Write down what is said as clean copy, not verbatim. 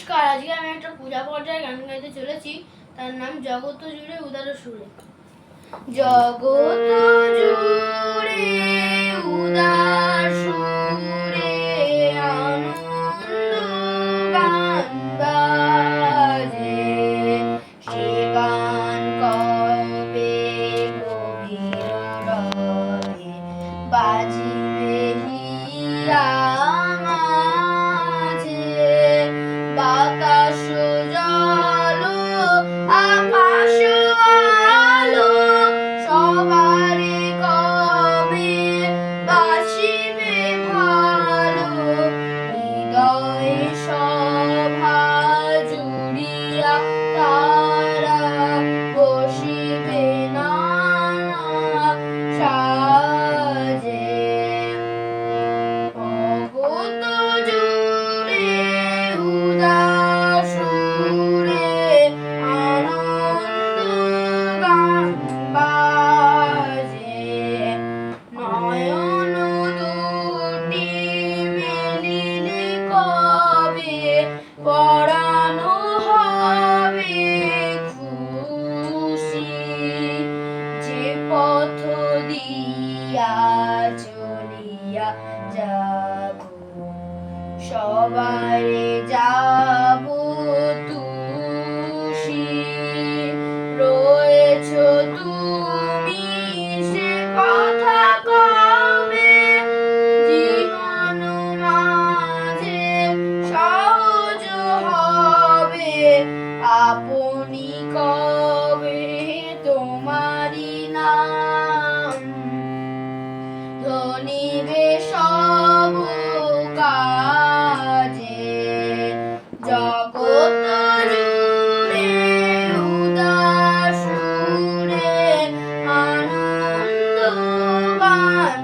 নমস্কার, আজকে আমি একটা পূজা পর্যায়ে গান গাইতে চলেছি। তার নাম জগৎ জুড়ে উদার সুরে। জগৎ জুড়ে উদার সুরে আনন্দ গান বাজে, সে গান কবে গভীর রবে বাজিবে হিয়া বাতাস জল আকাশ আলো সবারে কবে বাসিবে ভালো, হৃদয়ে সভা জুড়িয়া তারা বসিবে নানা সাজে। নয়ন দুটি মেলিলে কবে পরানো হবে খুশি, যে পথ দিয়া চলিয়া যাব সবারে যাব তুষি, রয়েছ তুমি সে কথা কবে জীবন মাঝে সহজ হবে, আপনি কবে তোমারি নাম ধনিবে সব কাজে। জগৎ জুড়ে উদার সুরে আনন্দ গান